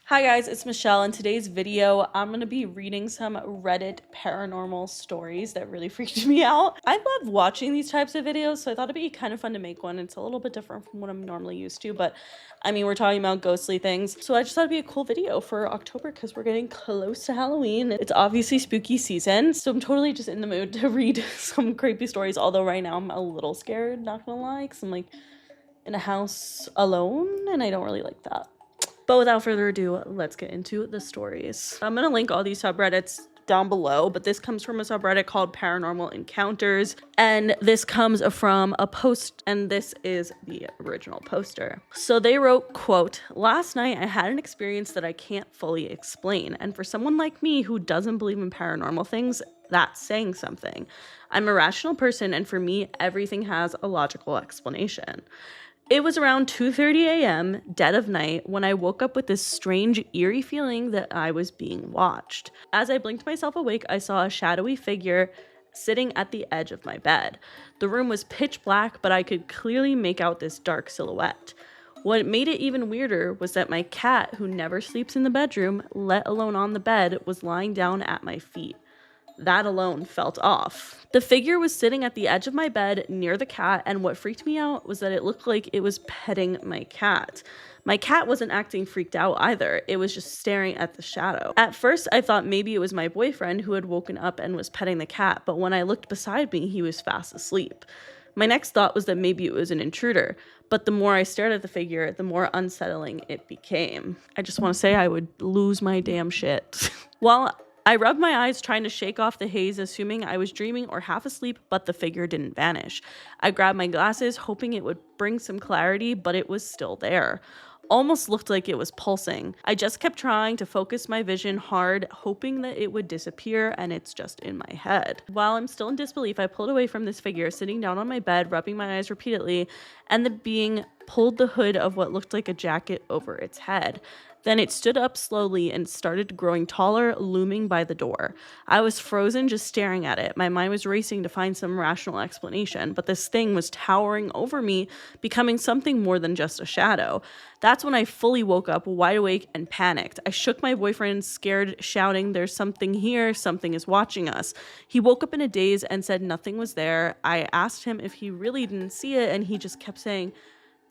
Hi guys, it's Michelle. In today's video, I'm going to be reading some Reddit paranormal stories that really freaked me out. I love watching these types of videos, so I thought it'd be kind of fun to make one. It's a little bit different from what I'm normally used to, but I mean, we're talking about ghostly things. So I just thought it'd be a cool video for October because we're getting close to Halloween. It's obviously spooky season, so I'm totally just in the mood to read some creepy stories, although right now I'm a little scared, not gonna lie, because I'm like in a house alone and I don't really like that. But without further ado, let's get into the stories. I'm going to link all these subreddits down below, but this comes from a subreddit called Paranormal Encounters, and this comes from a post, and this is the original poster. So they wrote, quote, "Last night I had an experience that I can't fully explain, and for someone like me who doesn't believe in paranormal things, that's saying something. I'm a rational person, and for me, everything has a logical explanation. It was around 2:30 a.m., dead of night, when I woke up with this strange, eerie feeling that I was being watched. As I blinked myself awake, I saw a shadowy figure sitting at the edge of my bed. The room was pitch black, but I could clearly make out this dark silhouette. What made it even weirder was that my cat, who never sleeps in the bedroom, let alone on the bed, was lying down at my feet. That alone felt off. The figure was sitting at the edge of my bed near the cat, and what freaked me out was that it looked like it was petting my cat. My cat wasn't acting freaked out either. It was just staring at the shadow. At first, I thought maybe it was my boyfriend who had woken up and was petting the cat, but when I looked beside me, he was fast asleep. My next thought was that maybe it was an intruder, but the more I stared at the figure, the more unsettling it became. I just want to say I would lose my damn shit." While I rubbed my eyes trying to shake off the haze, assuming I was dreaming or half asleep, but the figure didn't vanish. I grabbed my glasses, hoping it would bring some clarity, but it was still there. Almost looked like it was pulsing. I just kept trying to focus my vision hard, hoping that it would disappear, and it's just in my head. While I'm still in disbelief, I pulled away from this figure, sitting down on my bed, rubbing my eyes repeatedly, and the being pulled the hood of what looked like a jacket over its head. Then it stood up slowly and started growing taller, looming by the door. I was frozen just staring at it. My mind was racing to find some rational explanation, but this thing was towering over me, becoming something more than just a shadow. That's when I fully woke up, wide awake, and panicked. I shook my boyfriend, scared, shouting, "There's something here, something is watching us." He woke up in a daze and said nothing was there. I asked him if he really didn't see it, and he just kept saying,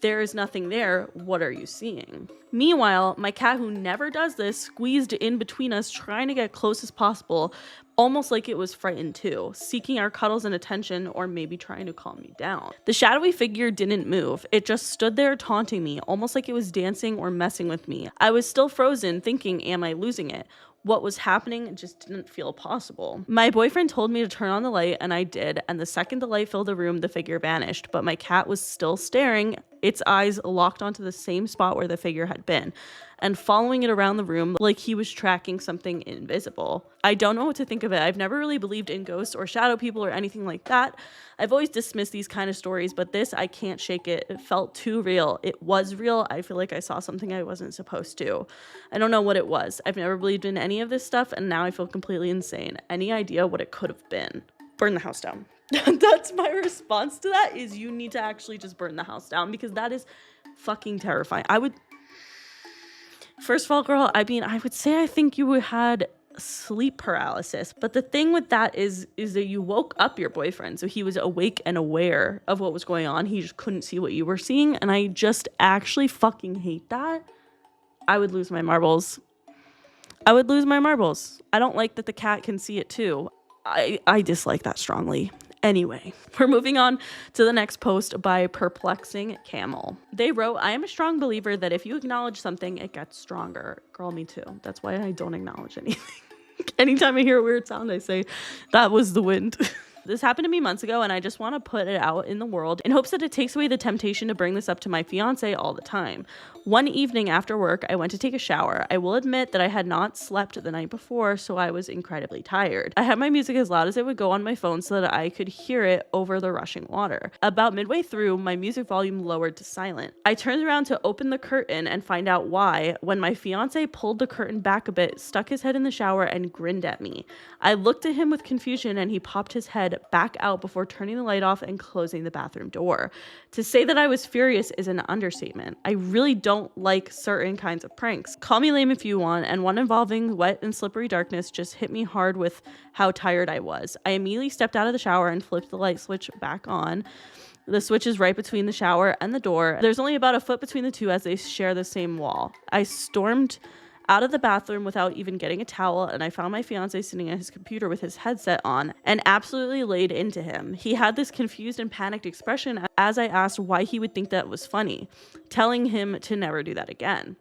"There is nothing there. What are you seeing?" Meanwhile, my cat, who never does this, squeezed in between us, trying to get close as possible, almost like it was frightened too, seeking our cuddles and attention, or maybe trying to calm me down. The shadowy figure didn't move. It just stood there taunting me, almost like it was dancing or messing with me. I was still frozen, thinking, am I losing it? What was happening just didn't feel possible. My boyfriend told me to turn on the light, and I did, and the second the light filled the room, the figure vanished, but my cat was still staring, its eyes locked onto the same spot where the figure had been, and following it around the room like he was tracking something invisible. I don't know what to think of it. I've never really believed in ghosts or shadow people or anything like that. I've always dismissed these kind of stories, but this, I can't shake it. It felt too real. It was real. I feel like I saw something I wasn't supposed to. I don't know what it was. I've never believed in any of this stuff, and now I feel completely insane. Any idea what it could have been? Burn the house down. That's my response to that, is you need to actually just burn the house down, because that is fucking terrifying. First of all, girl, I mean, I would say I think you had sleep paralysis, but the thing with that is that you woke up your boyfriend, so he was awake and aware of what was going on. He just couldn't see what you were seeing, and I just actually fucking hate that. I would lose my marbles. I don't like that the cat can see it too. I dislike that strongly. Anyway, we're moving on to the next post by Perplexing Camel. They wrote, "I am a strong believer that if you acknowledge something, it gets stronger." Girl, me too. That's why I don't acknowledge anything. Anytime I hear a weird sound, I say, "That was the wind." This happened to me months ago, and I just want to put it out in the world in hopes that it takes away the temptation to bring this up to my fiance all the time. One evening after work, I went to take a shower. I will admit that I had not slept the night before, so I was incredibly tired. I had my music as loud as it would go on my phone so that I could hear it over the rushing water. About midway through, my music volume lowered to silent. I turned around to open the curtain and find out why, when my fiance pulled the curtain back a bit, stuck his head in the shower, and grinned at me. I looked at him with confusion, and he popped his head bed back out before turning the light off and closing the bathroom door. To say that I was furious is an understatement. I really don't like certain kinds of pranks. Call me lame if you want, and one involving wet and slippery darkness just hit me hard with how tired I was. I immediately stepped out of the shower and flipped the light switch back on. The switch is right between the shower and the door. There's only about a foot between the two as they share the same wall. I stormed out of the bathroom without even getting a towel, and I found my fiance sitting at his computer with his headset on and absolutely laid into him. He had this confused and panicked expression as I asked why he would think that was funny, telling him to never do that again.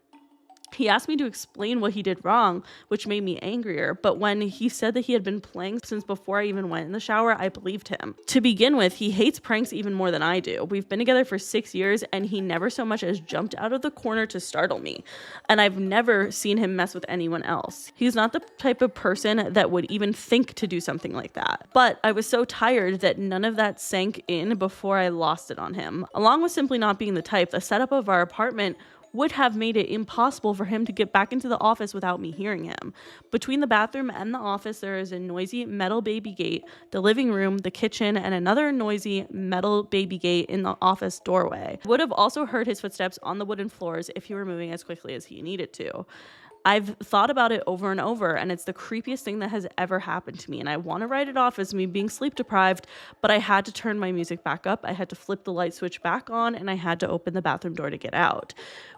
He asked me to explain what he did wrong, which made me angrier, but when he said that he had been playing since before I even went in the shower, I believed him. To begin with, he hates pranks even more than I do. We've been together for 6 years, and he never so much as jumped out of the corner to startle me, and I've never seen him mess with anyone else. He's not the type of person that would even think to do something like that, but I was so tired that none of that sank in before I lost it on him. Along with simply not being the type, the setup of our apartment would have made it impossible for him to get back into the office without me hearing him. Between the bathroom and the office, there is a noisy metal baby gate, the living room, the kitchen, and another noisy metal baby gate in the office doorway. Would have also heard his footsteps on the wooden floors if he were moving as quickly as he needed to. I've thought about it over and over, and it's the creepiest thing that has ever happened to me, and I want to write it off as me being sleep deprived, but I had to turn my music back up, I had to flip the light switch back on, and I had to open the bathroom door to get out.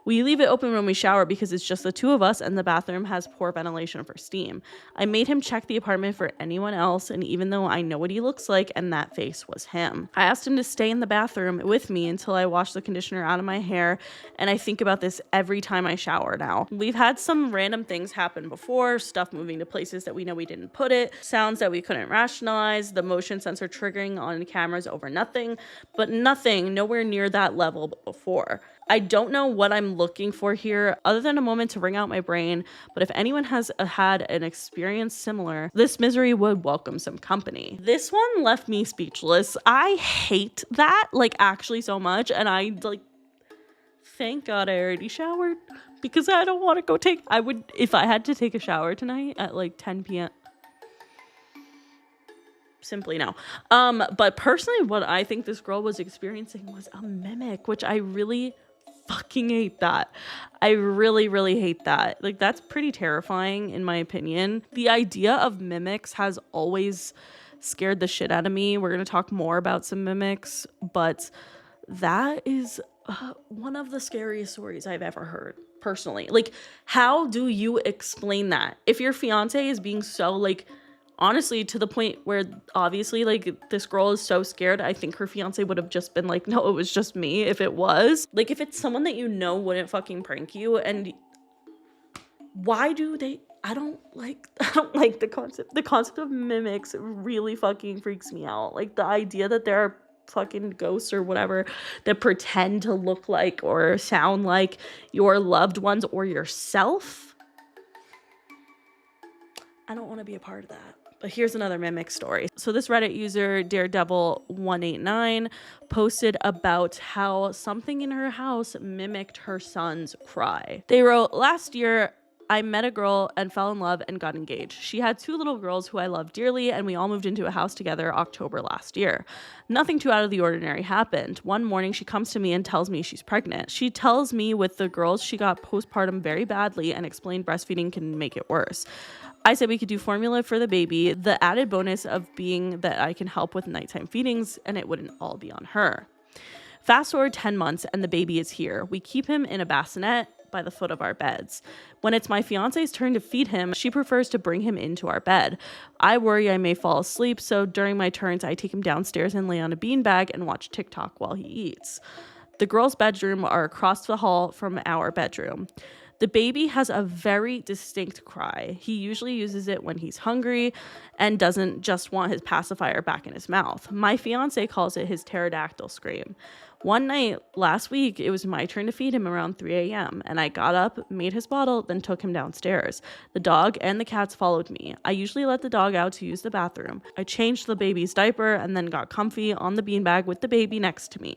We leave it open when we shower because it's just the two of us, and the bathroom has poor ventilation for steam. I made him check the apartment for anyone else, and even though I know what he looks like, and that face was him. I asked him to stay in the bathroom with me until I washed the conditioner out of my hair, and I think about this every time I shower now. We've had some random things happen before, stuff moving to places that we know we didn't put it, sounds that we couldn't rationalize, the motion sensor triggering on cameras over nothing, but nothing nowhere near that level before. I don't know what I'm looking for here other than a moment to wring out my brain, but if anyone has had an experience similar, this misery would welcome some company. This one left me speechless. I hate that, actually so much, and thank God I already showered because I don't want to if I had to take a shower tonight at 10 p.m. Simply no. But personally, what I think this girl was experiencing was a mimic, which I really fucking hate that. I really, really hate that. That's pretty terrifying in my opinion. The idea of mimics has always scared the shit out of me. We're going to talk more about some mimics, but that is one of the scariest stories I've ever heard, personally. How do you explain that? If your fiance is being so, honestly, to the point where obviously, this girl is so scared, I think her fiance would have just been no, it was just me if it was. If it's someone that you know wouldn't fucking prank you, and why do they... I don't like the concept. The concept of mimics really fucking freaks me out. The idea that there are fucking ghosts or whatever that pretend to look like or sound like your loved ones or yourself. I don't want to be a part of that. But here's another mimic story. So this Reddit user, Daredevil189, posted about how something in her house mimicked her son's cry. They wrote, "Last year, I met a girl and fell in love and got engaged. She had 2 little girls who I love dearly, and we all moved into a house together October last year. Nothing too out of the ordinary happened. One morning, she comes to me and tells me she's pregnant. She tells me with the girls, she got postpartum very badly and explained breastfeeding can make it worse. I said we could do formula for the baby, the added bonus of being that I can help with nighttime feedings, and it wouldn't all be on her. Fast forward 10 months and the baby is here. We keep him in a bassinet by the foot of our beds. When it's my fiance's turn to feed him, she prefers to bring him into our bed. I worry I may fall asleep, so during my turns, I take him downstairs and lay on a beanbag and watch TikTok while he eats. The girls' bedroom are across the hall from our bedroom. The baby has a very distinct cry. He usually uses it when he's hungry and doesn't just want his pacifier back in his mouth. My fiance calls it his pterodactyl scream. One night last week, it was my turn to feed him around 3 a.m. and I got up, made his bottle, then took him downstairs. The dog and the cats followed me. I usually let the dog out to use the bathroom. I changed the baby's diaper and then got comfy on the beanbag with the baby next to me.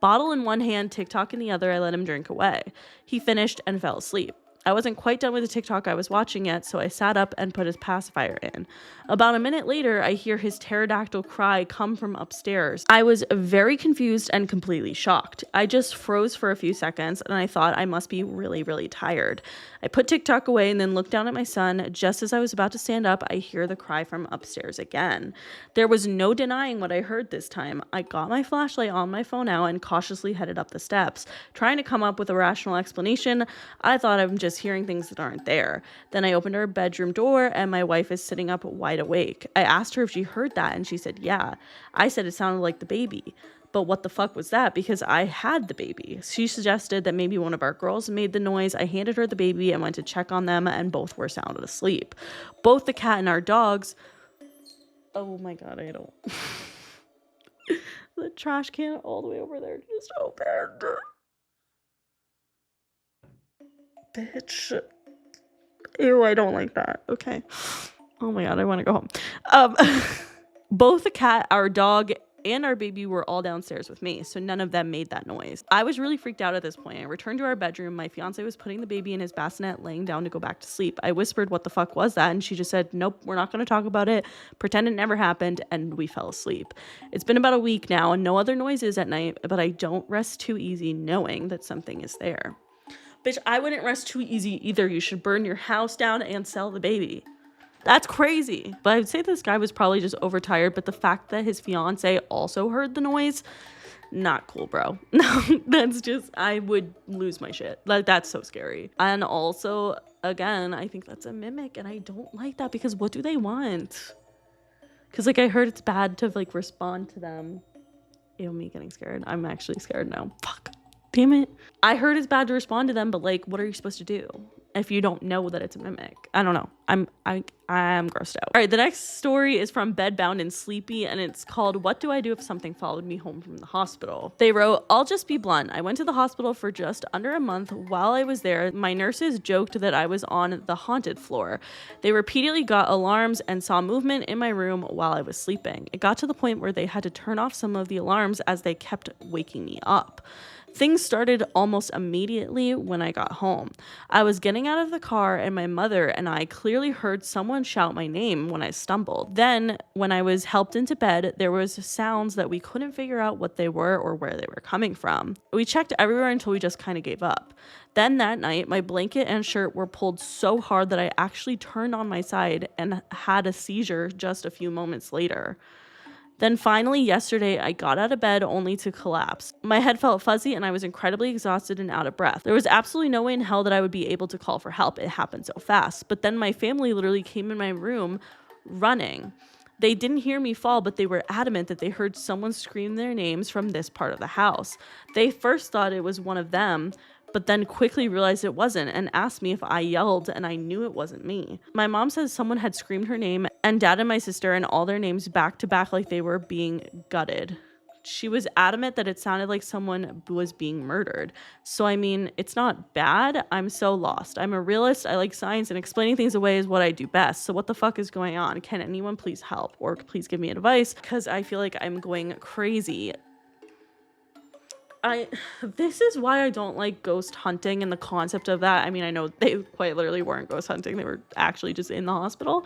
Bottle in one hand, TikTok in the other, I let him drink away. He finished and fell asleep. I wasn't quite done with the TikTok I was watching yet, so I sat up and put his pacifier in. About a minute later, I hear his pterodactyl cry come from upstairs. I was very confused and completely shocked. I just froze for a few seconds and I thought I must be really, really tired. I put TikTok away and then looked down at my son. Just as I was about to stand up, I hear the cry from upstairs again. There was no denying what I heard this time. I got my flashlight on my phone out and cautiously headed up the steps, trying to come up with a rational explanation. I thought I'm just hearing things that aren't there. Then I opened our bedroom door and my wife is sitting up wide awake. I asked her if she heard that and she said, yeah. I said it sounded like the baby. But what the fuck was that? Because I had the baby. She suggested that maybe one of our girls made the noise. I handed her the baby and went to check on them and both were sound asleep. Both the cat and our dogs. Oh my God, I don't. The trash can all the way over there just opened. Bitch. Ew, I don't like that. Okay. Oh my God, I want to go home. Both the cat, our dog, and our baby were all downstairs with me, so none of them made that noise. I was really freaked out at this point. I returned to our bedroom. My fiance was putting the baby in his bassinet, laying down to go back to sleep. I whispered, what the fuck was that? And she just said, nope, we're not going to talk about it. Pretend it never happened, and we fell asleep. It's been about a week now, and no other noises at night, but I don't rest too easy knowing that something is there. Bitch, I wouldn't rest too easy either. You should burn your house down and sell the baby. That's crazy. But I'd say this guy was probably just overtired, but the fact that his fiance also heard the noise, not cool, bro. No, that's just, I would lose my shit. Like, that's so scary. And also, again, I think that's a mimic, and I don't like that because what do they want? Because, like, I heard it's bad to, like, respond to them. Ew, me getting scared. I'm actually scared now. Fuck. Damn it. I heard it's bad to respond to them, but, like, what are you supposed to do if you don't know that it's a mimic? I don't know. I'm grossed out. All right, the next story is from Bedbound and Sleepy, and it's called What Do I Do If Something Followed Me Home from the Hospital? They wrote, I'll just be blunt. I went to the hospital for just under a month. While I was there, my nurses joked that I was on the haunted floor. They repeatedly got alarms and saw movement in my room while I was sleeping. It got to the point where they had to turn off some of the alarms as they kept waking me up. Things started almost immediately when I got home. I was getting out of the car and my mother and I clearly heard someone shout my name when I stumbled. Then, when I was helped into bed, there was sounds that we couldn't figure out what they were or where they were coming from. We checked everywhere until we just kind of gave up. Then that night, my blanket and shirt were pulled so hard that I actually turned on my side and had a seizure just a few moments later. Then finally, yesterday, I got out of bed only to collapse. My head felt fuzzy and I was incredibly exhausted and out of breath. There was absolutely no way in hell that I would be able to call for help. It happened so fast. But then my family literally came in my room running. They didn't hear me fall, but they were adamant that they heard someone scream their names from this part of the house. They first thought it was one of them, but then quickly realized it wasn't and asked me if I yelled, and I knew it wasn't me. My mom says someone had screamed her name, and dad and my sister and all their names back to back like they were being gutted. She was adamant that it sounded like someone was being murdered. So, I mean, it's not bad. I'm so lost. I'm a realist. I like science, and explaining things away is what I do best. So what the fuck is going on? Can anyone please help? Or please give me advice? Because I feel like I'm going crazy. This is why I don't like ghost hunting and the concept of that. I mean, I know they quite literally weren't ghost hunting. They were actually just in the hospital.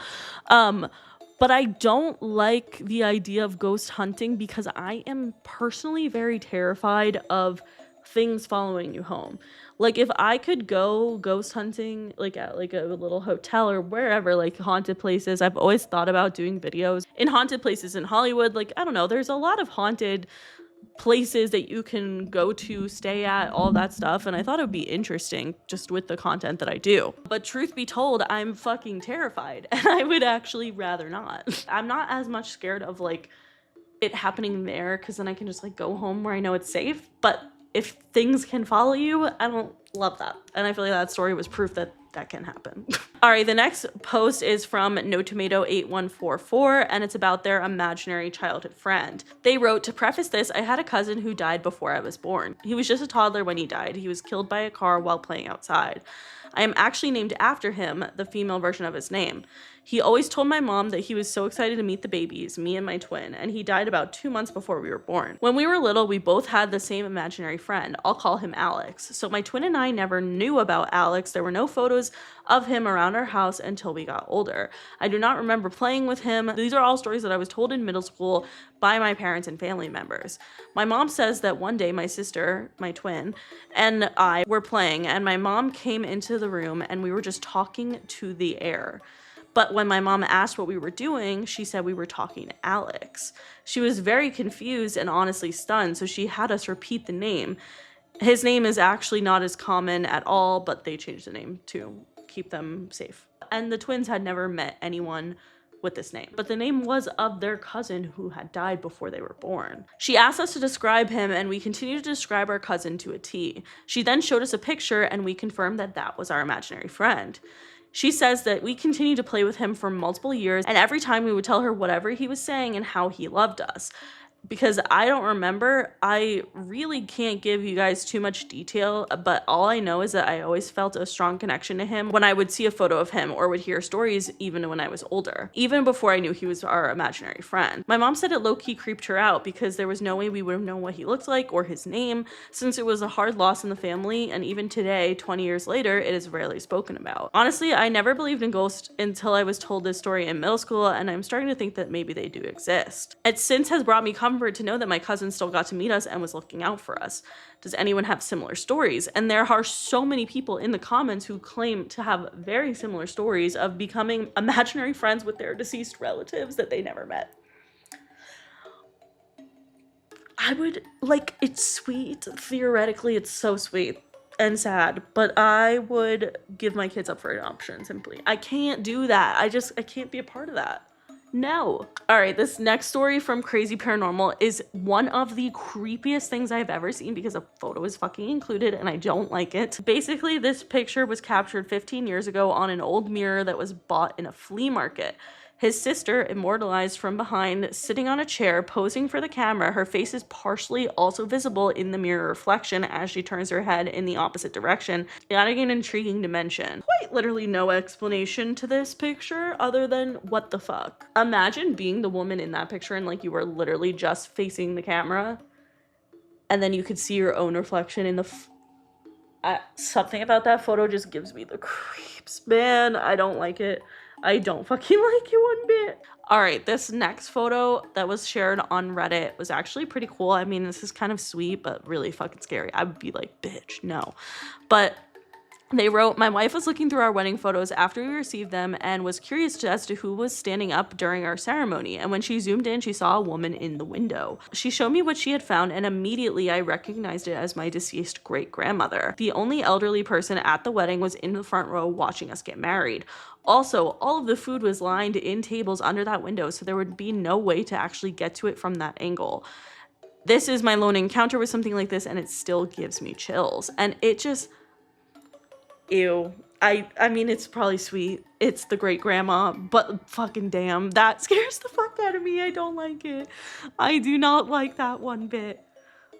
But I don't like the idea of ghost hunting because I am personally very terrified of things following you home. Like, if I could go ghost hunting, like at like a little hotel or wherever, like haunted places, I've always thought about doing videos in haunted places in Hollywood. Like, I don't know, there's a lot of haunted places that you can go to, stay at, all that stuff, and I thought it would be interesting just with the content that I do. But truth be told, I'm fucking terrified, and I would actually rather not. I'm not as much scared of like it happening there, because then I can just like go home where I know it's safe. But if things can follow you, I don't love that, and I feel like that story was proof that that can happen. All right, the next post is from No Tomato 8144, and it's about their imaginary childhood friend. They wrote, to preface this, I had a cousin who died before I was born. He was just a toddler when he died. He was killed by a car while playing outside. I am actually named after him, the female version of his name. He always told my mom that he was so excited to meet the babies, me and my twin, and he died about 2 months before we were born. When we were little, we both had the same imaginary friend. I'll call him Alex. So my twin and I never knew about Alex. There were no photos of him around our house until we got older. I do not remember playing with him. These are all stories that I was told in middle school by my parents and family members. My mom says that one day my sister, my twin, and I were playing, and my mom came into the room and we were just talking to the air. But when my mom asked what we were doing, she said we were talking to Alex. She was very confused and honestly stunned, so she had us repeat the name. His name is actually not as common at all, but they changed the name to keep them safe. And the twins had never met anyone with this name, but the name was of their cousin who had died before they were born. She asked us to describe him, and we continued to describe our cousin to a T. She then showed us a picture, and we confirmed that that was our imaginary friend. She says that we continued to play with him for multiple years, and every time we would tell her whatever he was saying and how he loved us. Because I don't remember, I really can't give you guys too much detail, but all I know is that I always felt a strong connection to him when I would see a photo of him or would hear stories even when I was older, even before I knew he was our imaginary friend. My mom said it low-key creeped her out because there was no way we would have known what he looked like or his name, since it was a hard loss in the family, and even today, 20 years later, it is rarely spoken about. Honestly, I never believed in ghosts until I was told this story in middle school, and I'm starting to think that maybe they do exist. It since has brought me comfort to know that my cousin still got to meet us and was looking out for us. Does anyone have similar stories? And there are so many people in the comments who claim to have very similar stories of becoming imaginary friends with their deceased relatives that they never met. I would, like, it's sweet. Theoretically, it's so sweet and sad, but I would give my kids up for adoption simply. I can't do that. I can't be a part of that. No. All right, this next story from Crazy Paranormal is one of the creepiest things I've ever seen because a photo is fucking included and I don't like it. Basically, this picture was captured 15 years ago on an old mirror that was bought in a flea market. His sister, immortalized from behind, sitting on a chair, posing for the camera. Her face is partially also visible in the mirror reflection as she turns her head in the opposite direction, adding an intriguing dimension. Quite literally no explanation to this picture other than what the fuck. Imagine being the woman in that picture and like you were literally just facing the camera and then you could see your own reflection in the something about that photo just gives me the creeps, man. I don't like it. I don't fucking like it one bit. All right, this next photo that was shared on Reddit was actually pretty cool. I mean, this is kind of sweet, but really fucking scary. I would be like, bitch, no. But they wrote, my wife was looking through our wedding photos after we received them and was curious as to who was standing up during our ceremony. And when she zoomed in, she saw a woman in the window. She showed me what she had found, and immediately I recognized it as my deceased great-grandmother. The only elderly person at the wedding was in the front row watching us get married. Also, all of the food was lined in tables under that window, so there would be no way to actually get to it from that angle. This is my lone encounter with something like this, and it still gives me chills. And it just... ew. I mean, it's probably sweet. It's the great grandma, but fucking damn, that scares the fuck out of me. I don't like it. I do not like that one bit.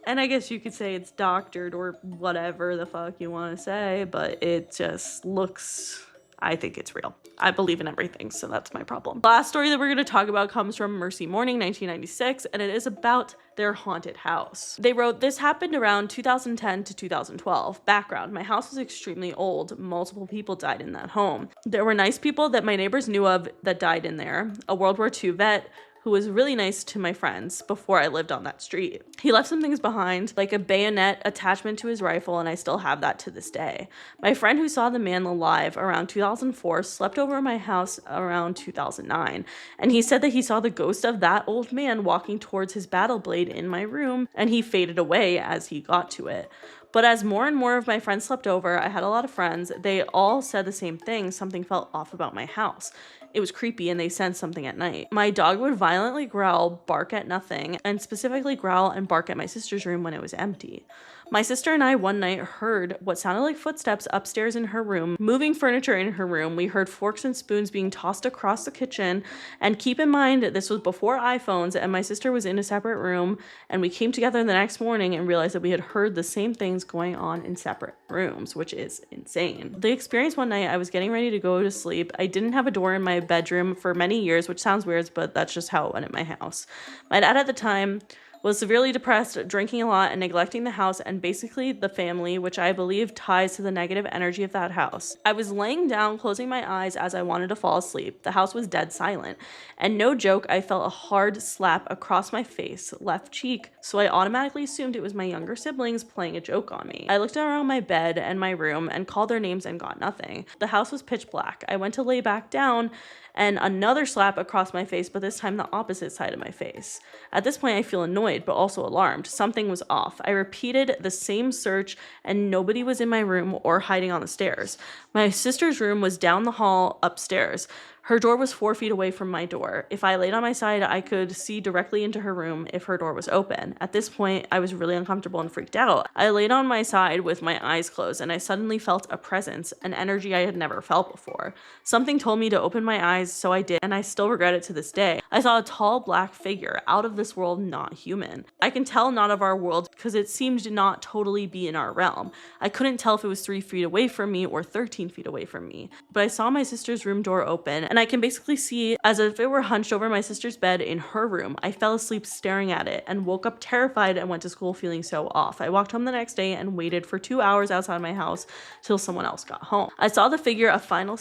And I guess you could say it's doctored or whatever the fuck you want to say, but it just looks... I think it's real. I believe in everything, so that's my problem. Last story that we're going to talk about comes from Mercy Morning, 1996, and it is about their haunted house. They wrote, this happened around 2010 to 2012. Background, my house was extremely old. Multiple people died in that home. There were nice people that my neighbors knew of that died in there. A World War II vet who was really nice to my friends before I lived on that street. He left some things behind, like a bayonet attachment to his rifle, and I still have that to this day. My friend who saw the man alive around 2004 slept over my house around 2009, and he said that he saw the ghost of that old man walking towards his battle blade in my room, and he faded away as he got to it. But as more and more of my friends slept over, I had a lot of friends, they all said the same thing. Something felt off about my house. It was creepy and they sensed something at night. My dog would violently growl, bark at nothing, and specifically growl and bark at my sister's room when it was empty. My sister and I one night heard what sounded like footsteps upstairs in her room, moving furniture in her room. We heard forks and spoons being tossed across the kitchen. And keep in mind, this was before iPhones, and my sister was in a separate room. And we came together the next morning and realized that we had heard the same things going on in separate rooms, which is insane. The experience one night, I was getting ready to go to sleep. I didn't have a door in my bedroom for many years, which sounds weird, but that's just how it went at my house. My dad at the time was severely depressed, drinking a lot, and neglecting the house and basically the family, which I believe ties to the negative energy of that house. I was laying down, closing my eyes as I wanted to fall asleep. The house was dead silent, and no joke, I felt a hard slap across my face, left cheek, so I automatically assumed it was my younger siblings playing a joke on me. I looked around my bed and my room and called their names and got nothing. The house was pitch black. I went to lay back down, and another slap across my face, but this time the opposite side of my face. At this point, I feel annoyed, but also alarmed. Something was off. I repeated the same search, and nobody was in my room or hiding on the stairs. My sister's room was down the hall upstairs. Her door was 4 feet away from my door. If I laid on my side, I could see directly into her room if her door was open. At this point, I was really uncomfortable and freaked out. I laid on my side with my eyes closed, and I suddenly felt a presence, an energy I had never felt before. Something told me to open my eyes, so I did, and I still regret it to this day. I saw a tall black figure, out of this world, not human. I can tell not of our world because it seemed to not totally be in our realm. I couldn't tell if it was 3 feet away from me or 13 feet away from me. But I saw my sister's room door open, and I can basically see as if it were hunched over my sister's bed in her room. I fell asleep staring at it and woke up terrified and went to school feeling so off. I walked home the next day and waited for 2 hours outside my house till someone else got home. I saw the figure a final...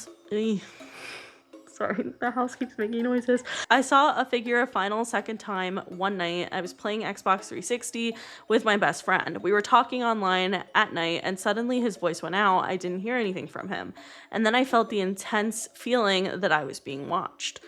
Sorry, the house keeps making noises. I saw a figure a final second time one night. I was playing Xbox 360 with my best friend. We were talking online at night and suddenly his voice went out. I didn't hear anything from him. And then I felt the intense feeling that I was being watched.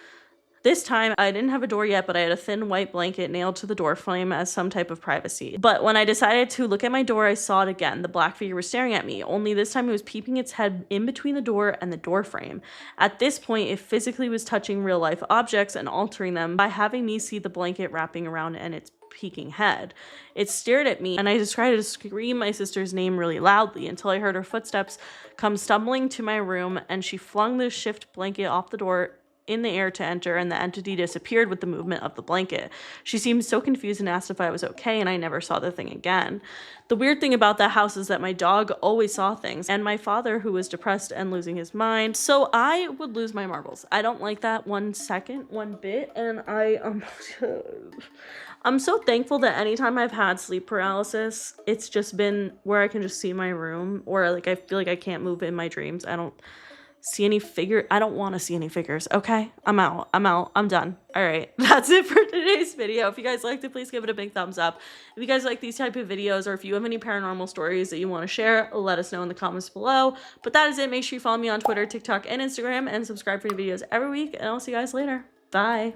This time, I didn't have a door yet, but I had a thin white blanket nailed to the door frame as some type of privacy. But when I decided to look at my door, I saw it again. The black figure was staring at me, only this time it was peeping its head in between the door and the door frame. At this point, it physically was touching real-life objects and altering them by having me see the blanket wrapping around and its peeking head. It stared at me, and I just tried to scream my sister's name really loudly until I heard her footsteps come stumbling to my room, and she flung the shift blanket off the door in the air to enter, and the entity disappeared with the movement of the blanket. She seemed so confused and asked if I was okay, and I never saw the thing again. The weird thing about that house is that my dog always saw things, and my father, who was depressed and losing his mind, so I would lose my marbles. I don't like that one bit, and I'm so thankful that anytime I've had sleep paralysis, it's just been where I can just see my room, or like I feel like I can't move in my dreams. I don't see any figure. I don't want to see any figures. Okay, I'm out. I'm done. All right, that's it for today's video. If you guys liked it, please give it a big thumbs up. If you guys like these type of videos, or if you have any paranormal stories that you want to share, let us know in the comments below. But that is it. Make sure you follow me on Twitter, TikTok, and Instagram, and subscribe for new videos every week, and I'll see you guys later. Bye.